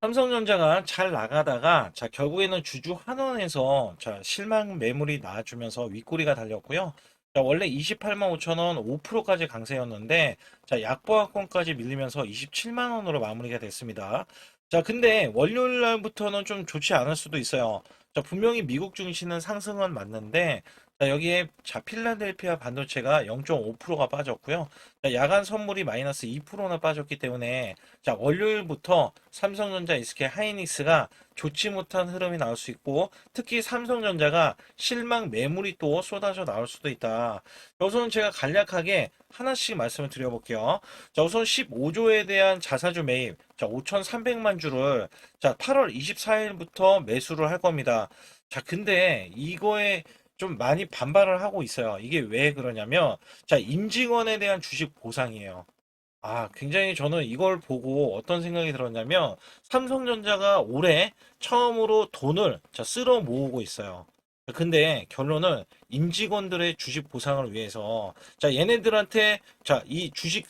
삼성전자가 잘 나가다가 결국에는 주주 환원에서 실망 매물이 나와주면서 윗꼬리가 달렸고요. 원래 28만 5천 원 5%까지 강세였는데 약보합권까지 밀리면서 27만 원으로 마무리가 됐습니다. 근데 월요일 날부터는 좀 좋지 않을 수도 있어요. 분명히 미국 증시는 상승은 맞는데 여기에 필라델피아 반도체가 0.5%가 빠졌고요. 야간 선물이 마이너스 2%나 빠졌기 때문에 월요일부터 삼성전자, SK 하이닉스가 좋지 못한 흐름이 나올 수 있고, 특히 삼성전자가 실망 매물이 또 쏟아져 나올 수도 있다. 우선 제가 간략하게 하나씩 말씀을 드려볼게요. 우선 15조에 대한 자사주 매입, 5,300만 주를 8월 24일부터 매수를 할 겁니다. 근데 이거에 좀 많이 반발을 하고 있어요. 이게 왜 그러냐면, 임직원에 대한 주식 보상이에요. 굉장히 저는 이걸 보고 어떤 생각이 들었냐면, 삼성전자가 올해 처음으로 돈을 쓸어 모으고 있어요. 근데 결론은 임직원들의 주식 보상을 위해서, 얘네들한테, 이 주식,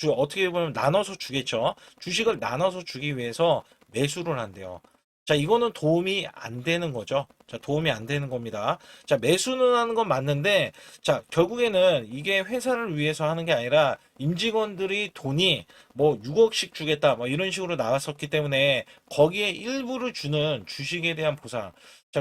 어떻게 보면 나눠서 주겠죠. 주식을 나눠서 주기 위해서 매수를 한대요. 이거는 도움이 안 되는 거죠. 도움이 안 되는 겁니다. 매수는 하는 건 맞는데, 결국에는 이게 회사를 위해서 하는 게 아니라 임직원들이 돈이 뭐 6억씩 주겠다, 뭐 이런 식으로 나왔었기 때문에 거기에 일부를 주는 주식에 대한 보상.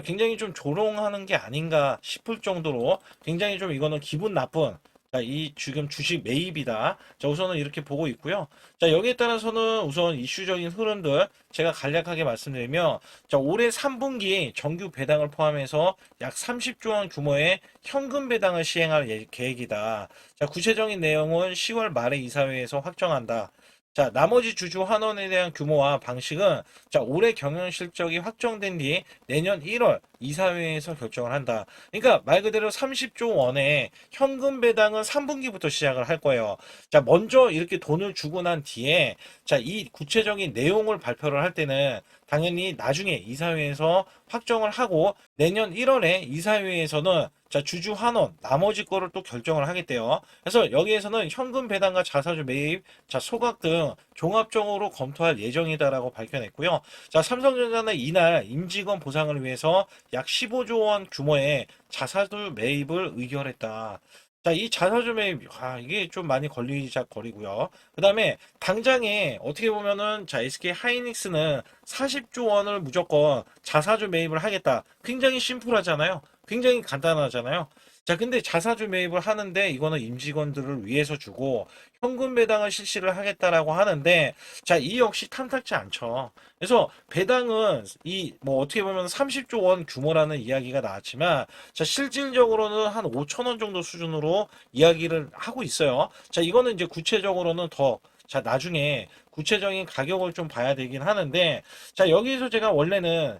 굉장히 좀 조롱하는 게 아닌가 싶을 정도로 굉장히 좀 이거는 기분 나쁜 이 지금 주식 매입이다. 우선은 이렇게 보고 있고요. 여기에 따라서는 우선 이슈적인 흐름들 제가 간략하게 말씀드리면, 올해 3분기 정규 배당을 포함해서 약 30조 원 규모의 현금 배당을 시행할 계획이다. 구체적인 내용은 10월 말에 이사회에서 확정한다. 나머지 주주 환원에 대한 규모와 방식은 올해 경영 실적이 확정된 뒤 내년 1월 이사회에서 결정을 한다. 그러니까 말 그대로 30조 원의 현금 배당은 3분기부터 시작을 할 거예요. 먼저 이렇게 돈을 주고 난 뒤에 이 구체적인 내용을 발표를 할 때는 당연히 나중에 이사회에서 확정을 하고 내년 1월에 이사회에서는 주주 환원 나머지 거를 또 결정을 하겠대요. 그래서 여기에서는 현금 배당과 자사주 매입, 소각 등 종합적으로 검토할 예정이다라고 밝혀냈고요. 삼성전자는 이날 임직원 보상을 위해서 약 15조 원 규모의 자사주 매입을 의결했다. 이 자사주 매입, 이게 좀 많이 걸리고요. 그 다음에 당장에 어떻게 보면은 SK 하이닉스는 40조 원을 무조건 자사주 매입을 하겠다. 굉장히 심플하잖아요. 굉장히 간단하잖아요. 근데 자사주 매입을 하는데 이거는 임직원들을 위해서 주고 현금 배당을 실시를 하겠다라고 하는데 이 역시 탐탁지 않죠. 그래서 배당은 이 뭐 어떻게 보면 30조 원 규모라는 이야기가 나왔지만 실질적으로는 한 5천 원 정도 수준으로 이야기를 하고 있어요. 이거는 이제 구체적으로는 더 나중에 구체적인 가격을 좀 봐야 되긴 하는데, 여기서 제가 원래는,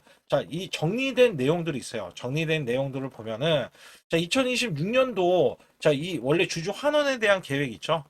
이 정리된 내용들이 있어요. 정리된 내용들을 보면은, 2026년도, 이 원래 주주 환원에 대한 계획이 있죠.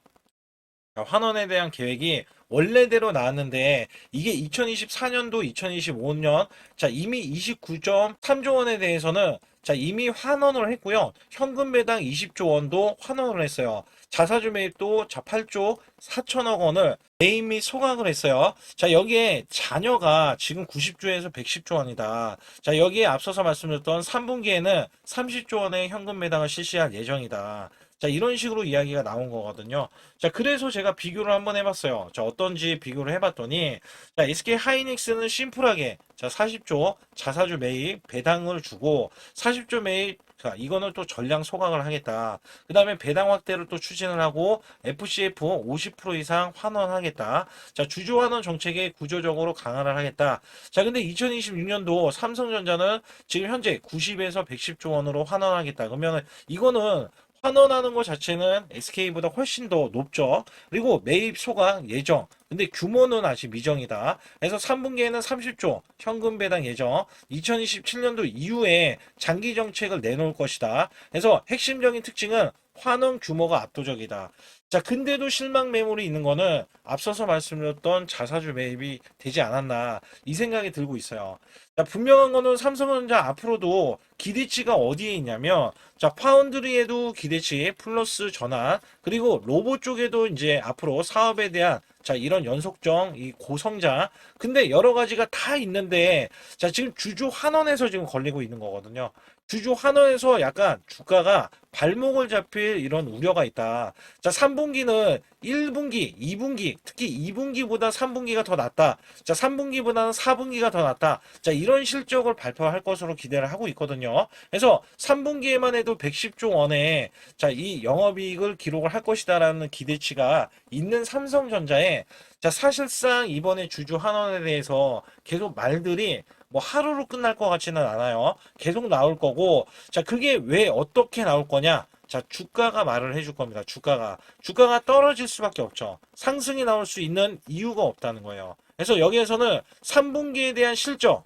환원에 대한 계획이 원래대로 나왔는데 이게 2024년도, 2025년 이미 29.3조 원에 대해서는 이미 환원을 했고요. 현금 배당 20조 원도 환원을 했어요. 자사주 매입도 8조 4천억 원을 매입 및 소각을 했어요. 여기에 잔여가 지금 90조에서 110조 원이다. 여기에 앞서서 말씀드렸던 3분기에는 30조 원의 현금 배당을 실시할 예정이다. 이런 식으로 이야기가 나온 거거든요. 그래서 제가 비교를 한번 해봤어요. 어떤지 비교를 해봤더니, SK 하이닉스는 심플하게, 40조 자사주 매입 배당을 주고, 40조 매입, 이거는 또 전량 소각을 하겠다. 그 다음에 배당 확대를 또 추진을 하고, FCF 50% 이상 환원하겠다. 주주 환원 정책에 구조적으로 강화를 하겠다. 근데 2026년도 삼성전자는 지금 현재 90에서 110조 원으로 환원하겠다. 그러면 이거는 환원하는 것 자체는 SK보다 훨씬 더 높죠. 그리고 매입 소각 예정. 근데 규모는 아직 미정이다. 그래서 3분기에는 30조 현금 배당 예정. 2027년도 이후에 장기 정책을 내놓을 것이다. 그래서 핵심적인 특징은 환원 규모가 압도적이다. 자, 근데도 실망 매물이 있는 거는 앞서서 말씀드렸던 자사주 매입이 되지 않았나 이 생각이 들고 있어요. 자, 분명한 거는 삼성전자 앞으로도 기대치가 어디에 있냐면 자, 파운드리에도 기대치 플러스 전환 그리고 로봇 쪽에도 이제 앞으로 사업에 대한 자, 이런 연속성, 이 고성장. 근데 여러 가지가 다 있는데 자, 지금 주주 환원에서 지금 걸리고 있는 거거든요. 주주 환원에서 약간 주가가 발목을 잡힐 이런 우려가 있다. 자, 3분기는 1분기, 2분기, 특히 2분기보다 3분기가 더 낫다. 자, 3분기보다는 4분기가 더 낫다. 자, 이런 실적을 발표할 것으로 기대를 하고 있거든요. 그래서 3분기에만 해도 110조 원의 자, 이 영업이익을 기록을 할 것이다라는 기대치가 있는 삼성전자에 자, 사실상 이번에 주주 환원에 대해서 계속 말들이 뭐 하루로 끝날 것 같지는 않아요. 계속 나올 거고, 자, 그게 왜 어떻게 나올 거냐? 자, 주가가 말을 해줄 겁니다. 주가가 떨어질 수밖에 없죠. 상승이 나올 수 있는 이유가 없다는 거예요. 그래서 여기에서는 3분기에 대한 실적,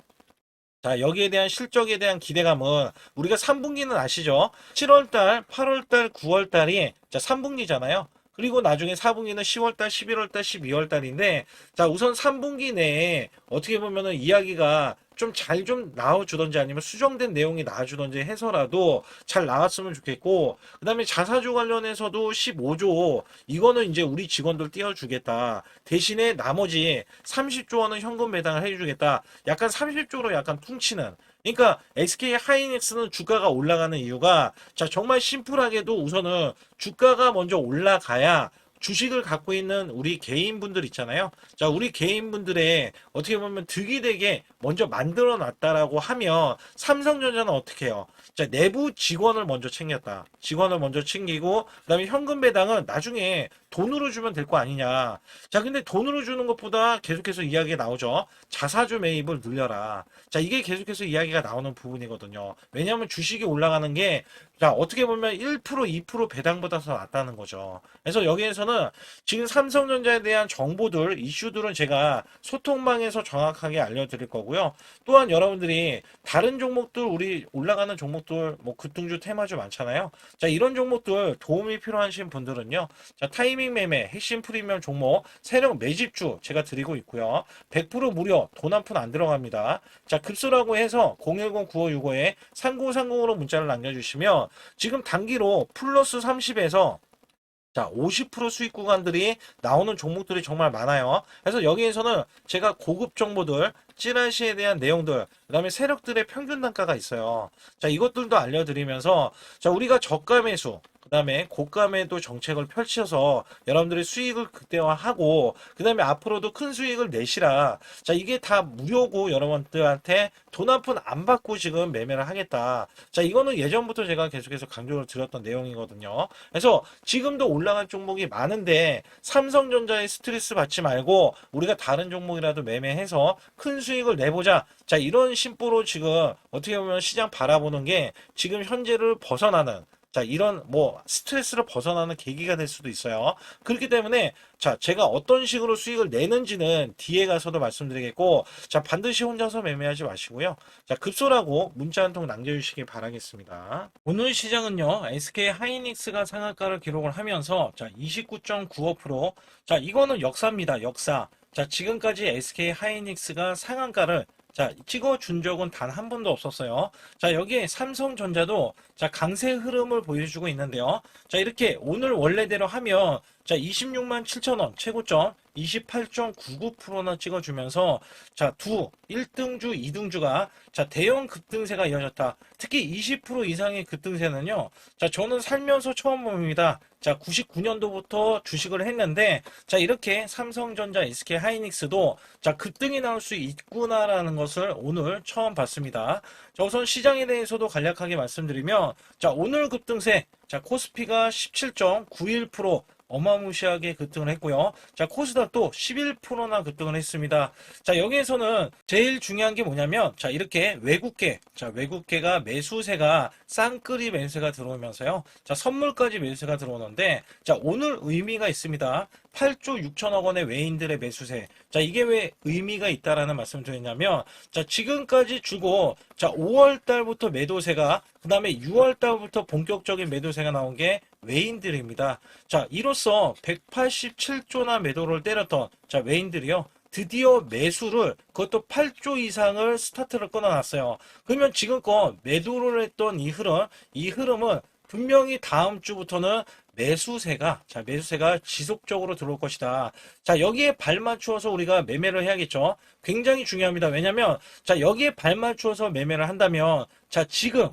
자, 여기에 대한 실적에 대한 기대감은 우리가 3분기는 아시죠? 7월달, 8월달, 9월달이 자, 3분기잖아요. 그리고 나중에 4분기는 10월달, 11월달, 12월달인데 자, 우선 3분기 내에 어떻게 보면은 이야기가 좀 잘 좀 나와주던지 아니면 수정된 내용이 나와주던지 해서라도 잘 나왔으면 좋겠고 그 다음에 자사주 관련해서도 15조 이거는 이제 우리 직원들 띄워주겠다. 대신에 나머지 30조 원은 현금 배당을 해주겠다. 약간 30조로 약간 퉁치는 그러니까 SK 하이닉스는 주가가 올라가는 이유가 자 정말 심플하게도 우선은 주가가 먼저 올라가야 주식을 갖고 있는 우리 개인분들 있잖아요. 자, 우리 개인분들의 어떻게 보면 득이 되게 먼저 만들어 놨다라고 하면 삼성전자는 어떻게 해요? 자, 내부 직원을 먼저 챙겼다. 직원을 먼저 챙기고 그다음에 현금 배당은 나중에 돈으로 주면 될 거 아니냐. 자, 근데 돈으로 주는 것보다 계속해서 이야기가 나오죠. 자사주 매입을 늘려라. 자, 이게 계속해서 이야기가 나오는 부분이거든요. 왜냐하면 주식이 올라가는 게 자, 어떻게 보면 1%, 2% 배당보다 더 낫다는 거죠. 그래서 여기에서는 지금 삼성전자에 대한 정보들, 이슈들은 제가 소통방에서 정확하게 알려드릴 거고요. 또한 여러분들이 다른 종목들, 우리 올라가는 종목들, 뭐 급등주, 테마주 많잖아요. 자, 이런 종목들 도움이 필요하신 분들은요. 자, 타이밍 매매, 핵심 프리미엄 종목, 세력 매집주 제가 드리고 있고요. 100% 무료, 돈 한 푼 안 들어갑니다. 자, 급소라고 해서 010-9565에 3930으로 문자를 남겨주시면 지금 단기로 플러스 30에서 자, 50% 수익 구간들이 나오는 종목들이 정말 많아요. 그래서 여기에서는 제가 고급 정보들, 찌라시에 대한 내용들, 그 다음에 세력들의 평균 단가가 있어요. 자, 이것들도 알려드리면서, 자, 우리가 저가 매수, 그 다음에 고가 매도 정책을 펼쳐서 여러분들의 수익을 극대화하고, 그 다음에 앞으로도 큰 수익을 내시라. 자, 이게 다 무료고 여러분들한테 돈 한 푼 안 받고 지금 매매를 하겠다. 자, 이거는 예전부터 제가 계속해서 강조를 드렸던 내용이거든요. 그래서 지금도 올라간 종목이 많은데 삼성전자에 스트레스 받지 말고 우리가 다른 종목이라도 매매해서 큰 수익을 내보자. 자, 이런 심보로 지금 어떻게 보면 시장 바라보는 게 지금 현재를 벗어나는 자, 이런 뭐 스트레스를 벗어나는 계기가 될 수도 있어요. 그렇기 때문에 자, 제가 어떤 식으로 수익을 내는지는 뒤에 가서도 말씀드리겠고 자, 반드시 혼자서 매매하지 마시고요. 자, 급소라고 문자 한 통 남겨주시기 바라겠습니다. 오늘 시장은요, SK 하이닉스가 상한가를 기록을 하면서 자, 29.95%. 자, 이거는 역사입니다. 역사. 자, 지금까지 SK 하이닉스가 상한가를 자, 찍어준 적은 단 한 번도 없었어요. 자, 여기에 삼성전자도 자, 강세 흐름을 보여주고 있는데요. 자, 이렇게 오늘 원래대로 하면 자, 26만 7천 원 최고점 28.99%나 찍어주면서 자, 1등주, 2등주가 자, 대형 급등세가 이어졌다. 특히 20% 이상의 급등세는요. 자, 저는 살면서 처음 봅니다. 자, 99년도부터 주식을 했는데 자, 이렇게 삼성전자, SK 하이닉스도 자, 급등이 나올 수 있구나라는 것을 오늘 처음 봤습니다. 자, 우선 시장에 대해서도 간략하게 말씀드리면 자, 오늘 급등세 자, 코스피가 17.91% 어마무시하게 급등을 했고요. 자, 코스닥도 11%나 급등을 했습니다. 자, 여기에서는 제일 중요한 게 뭐냐면, 자, 이렇게 외국계가 매수세가 쌍끌이 매수세가 들어오면서요. 자, 선물까지 매수세가 들어오는데, 자, 오늘 의미가 있습니다. 8조 6천억 원의 외인들의 매수세. 자, 이게 왜 의미가 있다라는 말씀을 드리냐면, 자, 지금까지 주고, 자, 5월 달부터 매도세가, 그 다음에 6월 달부터 본격적인 매도세가 나온 게 외인들입니다. 자, 이로써 187조나 매도를 때렸던, 자, 외인들이요. 드디어 매수를, 그것도 8조 이상을 스타트를 끊어놨어요. 그러면 지금껏 매도를 했던 이 흐름은 분명히 다음 주부터는 매수세가 지속적으로 들어올 것이다. 자, 여기에 발맞추어서 우리가 매매를 해야겠죠. 굉장히 중요합니다. 왜냐면, 자, 여기에 발맞추어서 매매를 한다면, 자, 지금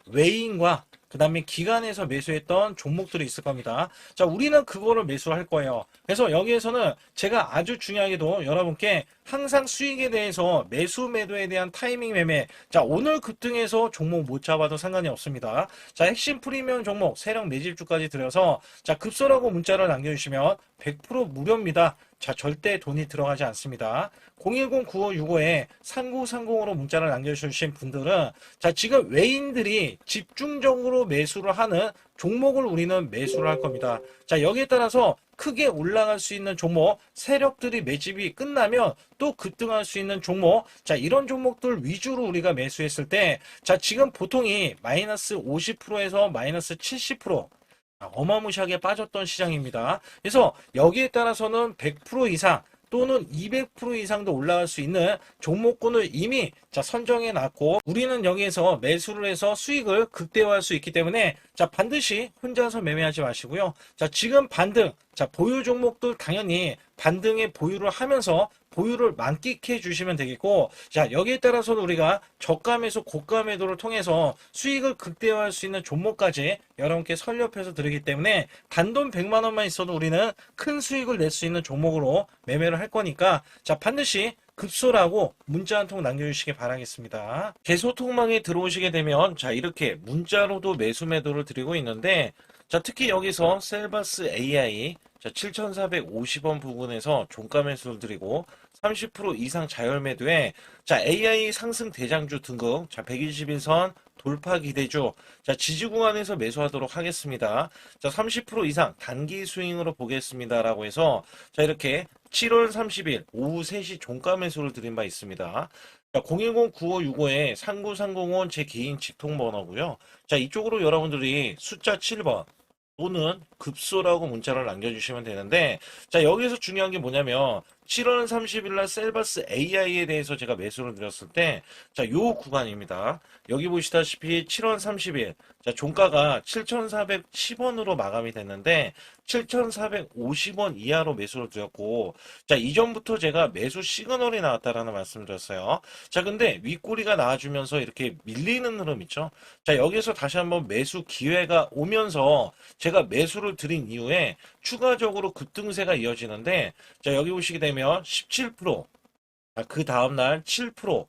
외인과 그 다음에 기관에서 매수했던 종목들이 있을 겁니다. 자, 우리는 그거를 매수할 거예요. 그래서 여기에서는 제가 아주 중요하게도 여러분께 항상 수익에 대해서 매수 매도에 대한 타이밍 매매. 자, 오늘 급등해서 종목 못 잡아도 상관이 없습니다. 자, 핵심 프리미엄 종목 세력 매집주까지 들여서 자, 급소라고 문자를 남겨주시면 100% 무료입니다. 자, 절대 돈이 들어가지 않습니다. 010-9565에 3930으로 문자를 남겨주신 분들은 자, 지금 외인들이 집중적으로 매수를 하는 종목을 우리는 매수를 할 겁니다. 자, 여기에 따라서 크게 올라갈 수 있는 종목, 세력들이 매집이 끝나면 또 급등할 수 있는 종목, 자, 이런 종목들 위주로 우리가 매수했을 때, 자, 지금 보통이 마이너스 50%에서 마이너스 70%, 어마무시하게 빠졌던 시장입니다. 그래서 여기에 따라서는 100% 이상 또는 200% 이상도 올라갈 수 있는 종목군을 이미 선정해 놨고 우리는 여기에서 매수를 해서 수익을 극대화할 수 있기 때문에 자, 반드시 혼자서 매매하지 마시고요. 자, 지금 반등, 자, 보유 종목도 당연히 반등의 보유를 하면서 보유를 만끽해 주시면 되겠고, 자, 여기에 따라서는 우리가 저가 매수, 고가 매도를 통해서 수익을 극대화할 수 있는 종목까지 여러분께 설립해서 드리기 때문에 단돈 100만 원만 있어도 우리는 큰 수익을 낼 수 있는 종목으로 매매를 할 거니까, 자, 반드시 급소라고 문자 한 통 남겨주시기 바라겠습니다. 제 소통망에 들어오시게 되면 자, 이렇게 문자로도 매수 매도를 드리고 있는데, 자, 특히 여기서 셀바스 AI 자, 7,450원 부근에서 종가 매수를 드리고 30% 이상 자율 매도에 자, AI 상승 대장주 등급 자, 121선 돌파 기대주 자, 지지 구간에서 매수하도록 하겠습니다. 자, 30% 이상 단기 스윙으로 보겠습니다라고 해서 자, 이렇게 7월 30일 오후 3시 종가 매수를 드린 바 있습니다. 자, 010-9565에 39305원 제 개인 직통 번호고요. 자, 이쪽으로 여러분들이 숫자 7번 또는 급소라고 문자를 남겨주시면 되는데, 자, 여기서 중요한 게 뭐냐면 7월 30일 날 셀바스 AI에 대해서 제가 매수를 드렸을 때, 자, 요 구간입니다. 여기 보시다시피 7월 30일, 자, 종가가 7,410원으로 마감이 됐는데 7,450원 이하로 매수를 드렸고, 자, 이전부터 제가 매수 시그널이 나왔다라는 말씀을 드렸어요. 자, 근데 윗꼬리가 나와주면서 이렇게 밀리는 흐름 있죠. 자, 여기서 다시 한번 매수 기회가 오면서 제가 매수를 드린 이후에 추가적으로 급등세가 이어지는데, 자, 여기 보시게 되면 17%, 그 다음날 7%,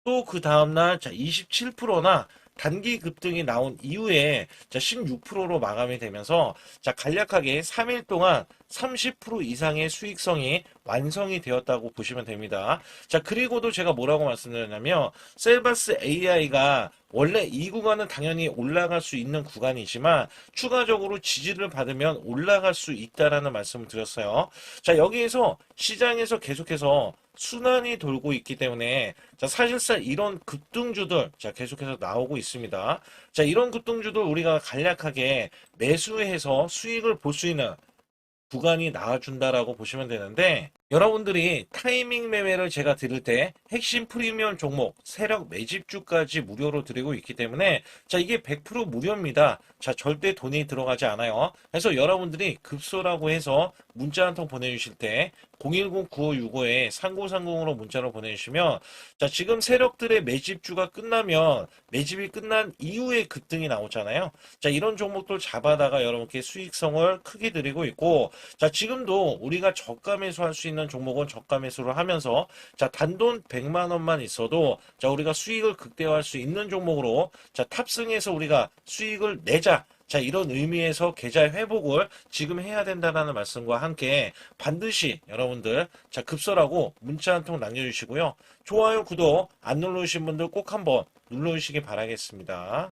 또 그 다음날 27%나 단기 급등이 나온 이후에 16%로 마감이 되면서 자, 간략하게 3일 동안 30% 이상의 수익성이 완성이 되었다고 보시면 됩니다. 자, 그리고도 제가 뭐라고 말씀드렸냐면 셀바스 AI가 원래 이 구간은 당연히 올라갈 수 있는 구간이지만 추가적으로 지지를 받으면 올라갈 수 있다라는 말씀을 드렸어요. 자, 여기에서 시장에서 계속해서 순환이 돌고 있기 때문에 자, 사실상 이런 급등주들 자, 계속해서 나오고 있습니다. 자, 이런 급등주들 우리가 간략하게 매수해서 수익을 볼 수 있는 구간이 나와준다라고 보시면 되는데, 여러분들이 타이밍 매매를 제가 드릴 때 핵심 프리미엄 종목 세력 매집주까지 무료로 드리고 있기 때문에 자, 이게 100% 무료입니다. 자, 절대 돈이 들어가지 않아요. 그래서 여러분들이 급소라고 해서 문자 한 통 보내주실 때 010-9565에 3930으로 문자로 보내주시면 자, 지금 세력들의 매집주가 끝나면 매집이 끝난 이후에 급등이 나오잖아요. 자, 이런 종목들 잡아다가 여러분께 수익성을 크게 드리고 있고, 자, 지금도 우리가 저가 매수할 수 있는 종목은 저가 매수를 하면서 자, 단돈 100만 원만 있어도 자, 우리가 수익을 극대화할 수 있는 종목으로 자, 탑승해서 우리가 수익을 내자. 자, 이런 의미에서 계좌 회복을 지금 해야 된다는 말씀과 함께 반드시 여러분들 자, 급소라고 문자 한 통 남겨주시고요. 좋아요, 구독 안 눌러주신 분들 꼭 한번 눌러주시기 바라겠습니다.